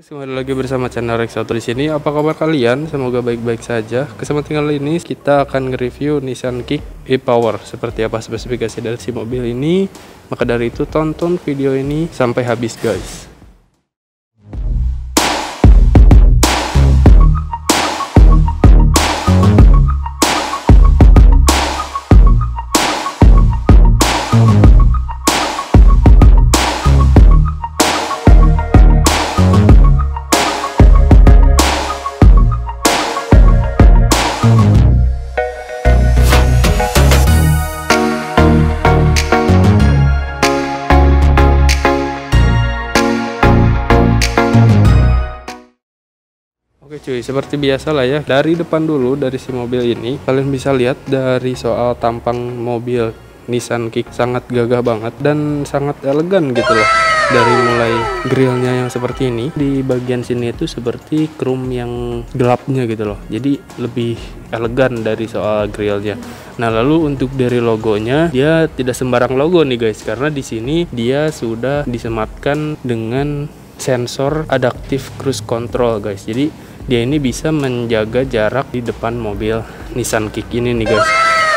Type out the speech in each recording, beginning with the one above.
Kembali lagi bersama channel Rex Auto di sini. Apa kabar kalian? Semoga baik-baik saja. Kesempatan kali ini kita akan nge-review Nissan Kick e-Power. Seperti apa spesifikasi dari si mobil ini? Maka dari itu tonton video ini sampai habis, guys. Oke cuy, seperti biasa lah ya, dari depan dulu dari si mobil ini kalian bisa lihat dari soal tampang mobil Nissan Kick sangat gagah banget dan sangat elegan gitu loh. Dari mulai grillnya yang seperti ini, di bagian sini itu seperti chrome yang gelapnya gitu loh, jadi lebih elegan dari soal grillnya. Nah lalu untuk dari logonya, dia tidak sembarang logo nih guys, karena di sini dia sudah disematkan dengan sensor adaptive cruise control guys. Jadi dia ini bisa menjaga jarak di depan mobil Nissan Kick ini nih guys.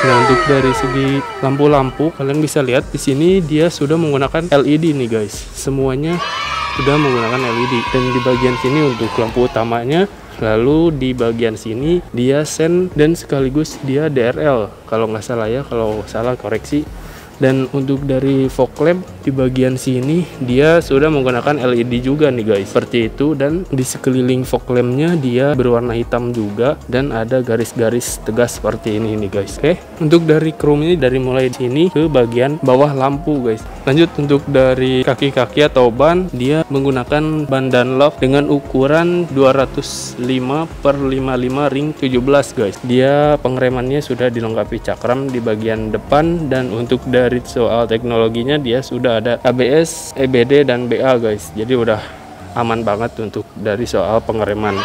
Nah untuk dari segi lampu-lampu kalian bisa lihat di sini dia sudah menggunakan LED nih guys. Semuanya sudah menggunakan LED, dan di bagian sini untuk lampu utamanya. Lalu di bagian sini dia sen dan sekaligus dia DRL kalau nggak salah ya, kalau salah koreksi. Dan untuk dari fog lamp di bagian sini dia sudah menggunakan LED juga nih guys, seperti itu. Dan di sekeliling fog lampnya dia berwarna hitam juga dan ada garis-garis tegas seperti ini nih guys. Oke, untuk dari chrome ini dari mulai sini ke bagian bawah lampu guys. Lanjut untuk dari kaki-kaki atau ban, dia menggunakan ban Dunlop dengan ukuran 205/55 ring 17 guys. Dia pengeremannya sudah dilengkapi cakram di bagian depan, dan untuk dari soal teknologinya dia sudah ada ABS, EBD dan BA guys. Jadi udah aman banget untuk dari soal pengereman.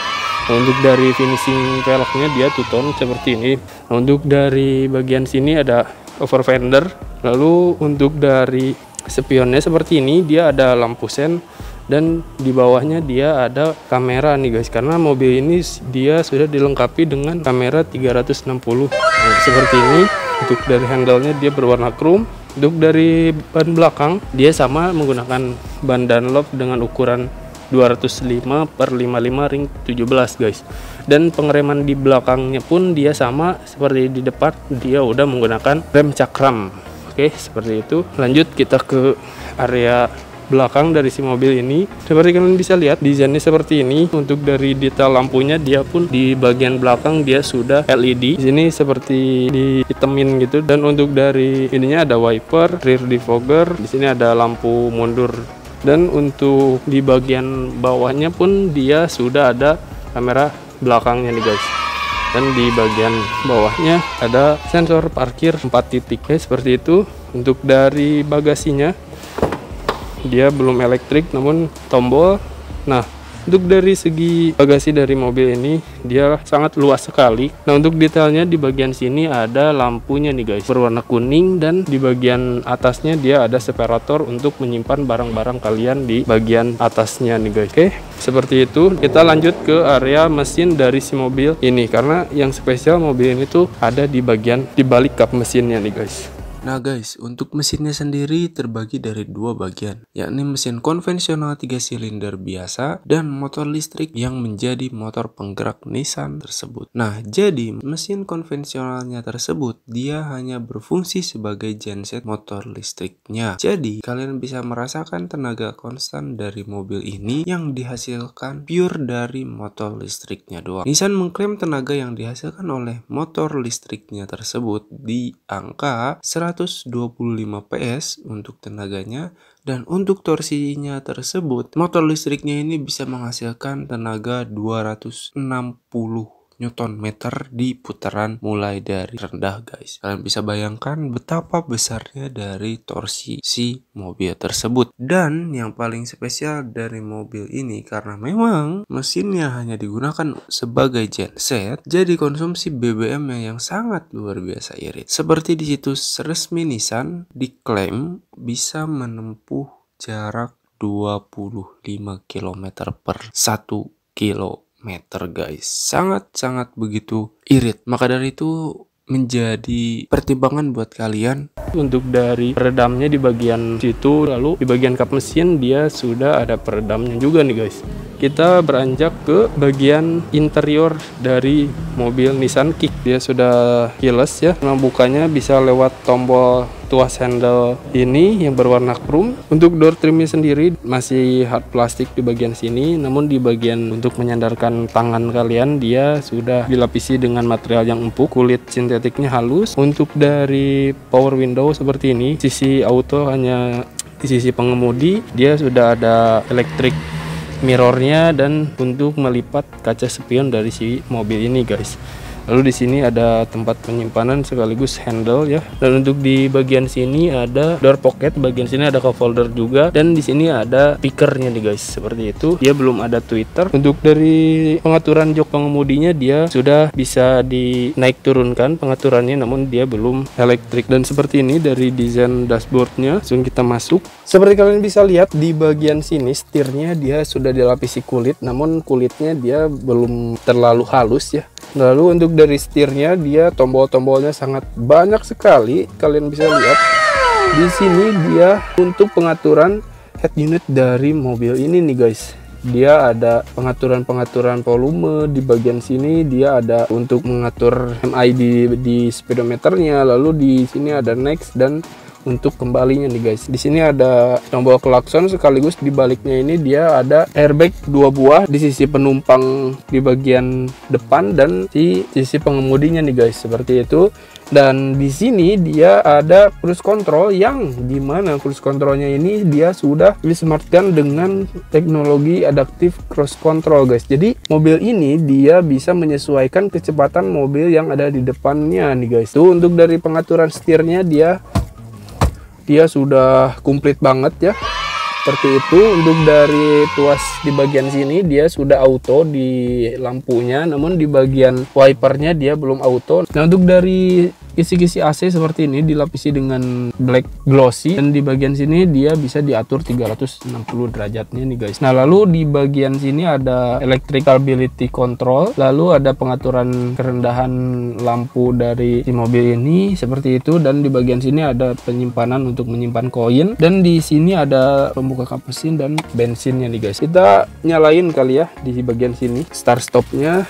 Untuk dari finishing velgnya dia two-tone seperti ini. Untuk dari bagian sini ada over fender. Lalu untuk dari spionnya seperti ini, dia ada lampu sen, dan di bawahnya dia ada kamera nih guys, karena mobil ini dia sudah dilengkapi dengan kamera 360. Nah, seperti ini. Untuk dari handle-nya dia berwarna chrome. Untuk dari ban belakang dia sama menggunakan ban Dunlop dengan ukuran 205/55 ring 17 guys. Dan pengereman di belakangnya pun dia sama seperti di depan, dia udah menggunakan rem cakram. Oke, seperti itu. Lanjut kita ke area belakang dari si mobil ini. Seperti kalian bisa lihat desainnya seperti ini. Untuk dari detail lampunya dia pun di bagian belakang dia sudah LED. Di sini seperti dihitamin gitu. Dan untuk dari ininya ada wiper, rear defogger. Di sini ada lampu mundur. Dan untuk di bagian bawahnya pun dia sudah ada kamera belakangnya nih guys. Dan di bagian bawahnya ada sensor parkir 4 titik. Oke, seperti itu. Untuk dari bagasinya dia belum elektrik namun tombol. Nah untuk dari segi bagasi dari mobil ini dia sangat luas sekali. Nah untuk detailnya di bagian sini ada lampunya nih guys, berwarna kuning, dan di bagian atasnya dia ada separator untuk menyimpan barang-barang kalian di bagian atasnya nih guys. Oke, seperti itu. Kita lanjut ke area mesin dari si mobil ini, karena yang spesial mobil ini tuh ada di bagian di balik kap mesinnya nih guys. Nah guys, untuk mesinnya sendiri terbagi dari dua bagian, yakni mesin konvensional 3 silinder biasa dan motor listrik yang menjadi motor penggerak Nissan tersebut. Nah, jadi mesin konvensionalnya tersebut dia hanya berfungsi sebagai genset motor listriknya. Jadi, kalian bisa merasakan tenaga konstan dari mobil ini yang dihasilkan pure dari motor listriknya doang. Nissan mengklaim tenaga yang dihasilkan oleh motor listriknya tersebut di angka 125 PS untuk tenaganya, dan untuk torsinya tersebut motor listriknya ini bisa menghasilkan tenaga 260 Newton meter di putaran mulai dari rendah guys. Kalian bisa bayangkan betapa besarnya dari torsi si mobil tersebut. Dan yang paling spesial dari mobil ini, karena memang mesinnya hanya digunakan sebagai genset, jadi konsumsi BBM yang sangat luar biasa irit. Seperti di situs resmi Nissan diklaim bisa menempuh jarak 25 km per 1 kilometer guys. Sangat begitu irit. Maka dari itu menjadi pertimbangan buat kalian. Untuk dari peredamnya di bagian situ, lalu di bagian kap mesin dia sudah ada peredamnya juga nih guys. Kita beranjak ke bagian interior dari mobil Nissan Kick. Dia sudah keyless ya. Membukanya bisa lewat tombol tuas handle ini yang berwarna chrome. Untuk door trimnya sendiri masih hard plastik di bagian sini, namun di bagian untuk menyandarkan tangan kalian dia sudah dilapisi dengan material yang empuk, kulit sintetiknya halus. Untuk dari power window seperti ini, sisi auto hanya di sisi pengemudi, dia sudah ada electric mirrornya dan untuk melipat kaca spion dari si mobil ini guys. Lalu di sini ada tempat penyimpanan sekaligus handle ya. Dan untuk di bagian sini ada door pocket, bagian sini ada cup holder juga, dan di sini ada speakernya nih guys. Seperti itu. Dia belum ada tweeter. Untuk dari pengaturan jok pengemudinya dia sudah bisa dinaik turunkan pengaturannya, namun dia belum elektrik. Dan seperti ini dari desain dashboardnya. Langsung kita masuk. Seperti kalian bisa lihat di bagian sini setirnya dia sudah dilapisi kulit, namun kulitnya dia belum terlalu halus ya. Lalu untuk dari setirnya dia tombol-tombolnya sangat banyak sekali. Kalian bisa lihat di sini dia untuk pengaturan head unit dari mobil ini nih guys. Dia ada pengaturan volume di bagian sini, dia ada untuk mengatur MID di speedometernya. Lalu di sini ada next dan untuk kembalinya nih guys. Di sini ada tombol klakson sekaligus di baliknya ini dia ada airbag 2 buah di sisi penumpang di bagian depan dan di sisi pengemudinya nih guys. Seperti itu. Dan di sini dia ada cruise control yang dimana cruise controlnya ini dia sudah disematkan dengan teknologi adaptive cruise control guys. Jadi mobil ini dia bisa menyesuaikan kecepatan mobil yang ada di depannya nih guys. Tuh untuk dari pengaturan setirnya dia sudah komplit banget ya. Seperti itu. Untuk dari tuas di bagian sini dia sudah auto di lampunya, namun di bagian wipernya dia belum auto. Nah untuk dari kisi-kisi AC seperti ini dilapisi dengan black glossy, dan di bagian sini dia bisa diatur 360 derajatnya nih guys. Nah lalu di bagian sini ada electric stability control, lalu ada pengaturan kerendahan lampu dari si mobil ini seperti itu, dan di bagian sini ada penyimpanan untuk menyimpan koin, dan di sini ada pembuka kap mesin dan bensinnya nih guys. Kita nyalain kali ya di bagian sini start stopnya.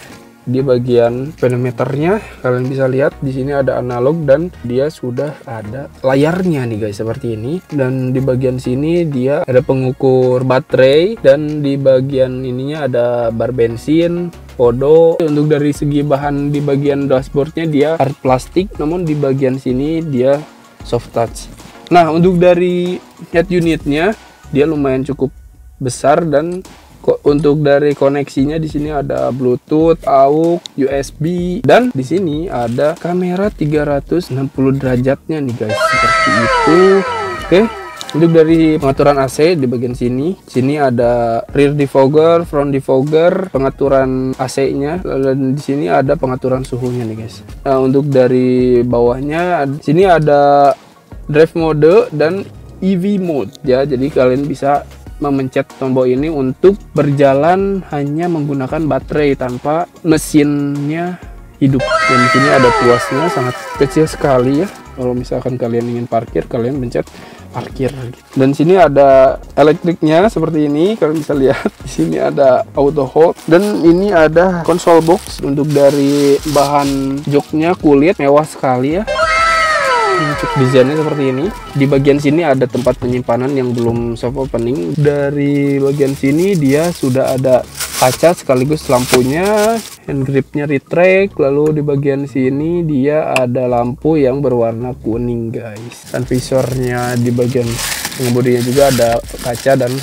Di bagian speedometernya kalian bisa lihat di sini ada analog dan dia sudah ada layarnya nih guys seperti ini. Dan di bagian sini dia ada pengukur baterai, dan di bagian ininya ada bar bensin, podo. Untuk dari segi bahan di bagian dashboardnya dia hard plastik, namun di bagian sini dia soft touch. Nah untuk dari head unitnya dia lumayan cukup besar, dan untuk dari koneksinya di sini ada Bluetooth, AUX, USB, dan di sini ada kamera 360 derajatnya nih guys. Seperti itu. Oke. Untuk dari pengaturan AC di bagian sini ada rear defogger, front defogger, pengaturan AC-nya, dan di sini ada pengaturan suhunya nih guys. Nah, untuk dari bawahnya di sini ada drive mode dan EV mode ya. Jadi kalian bisa memencet tombol ini untuk berjalan hanya menggunakan baterai tanpa mesinnya hidup. Dan di sini ada tuasnya sangat kecil sekali ya. Kalau misalkan kalian ingin parkir, kalian pencet parkir. Dan sini ada elektriknya seperti ini, kalian bisa lihat. Di sini ada auto hold, dan ini ada console box. Untuk dari bahan joknya kulit mewah sekali ya. Untuk desainnya seperti ini. Di bagian sini ada tempat penyimpanan yang belum soft opening. Dari bagian sini dia sudah ada kaca sekaligus lampunya, hand gripnya retract. Lalu di bagian sini dia ada lampu yang berwarna kuning guys. Dan visornya di bagian pengemudinya juga ada kaca dan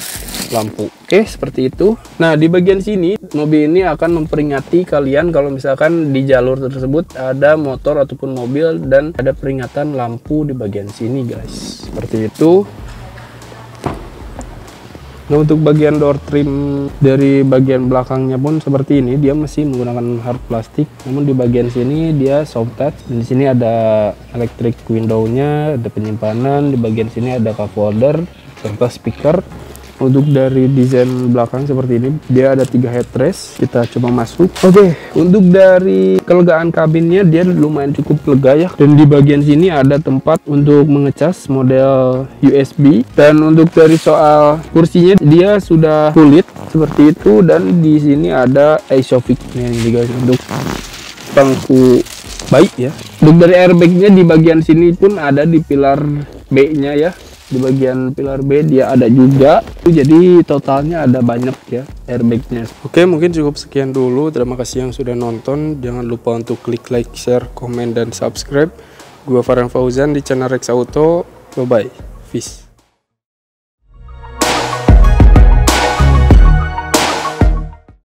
lampu. Oke, seperti itu. Nah, di bagian sini mobil ini akan memperingati kalian kalau misalkan di jalur tersebut ada motor ataupun mobil, dan ada peringatan lampu di bagian sini guys. Seperti itu. Nah, untuk bagian door trim dari bagian belakangnya pun seperti ini, dia masih menggunakan hard plastik, namun di bagian sini dia soft touch. Dan di sini ada electric window-nya, ada penyimpanan. Di bagian sini ada cup holder serta speaker. Untuk dari desain belakang seperti ini, dia ada 3 headrest. Kita coba masuk. Oke, untuk dari kelegaan kabinnya dia lumayan cukup lega ya. Dan di bagian sini ada tempat untuk mengecas model USB. Dan untuk dari soal kursinya dia sudah kulit seperti itu, dan di sini ada Isofix nih guys untuk bangku baik ya. Untuk dari airbagnya di bagian sini pun ada di pilar B-nya ya. Di bagian pilar B dia ada juga. Jadi totalnya ada banyak ya airbagnya. Oke, mungkin cukup sekian dulu. Terima kasih yang sudah nonton. Jangan lupa untuk klik like, share, komen, dan subscribe. Gua Farhan Fauzan di channel Rex Auto. Bye bye. Peace.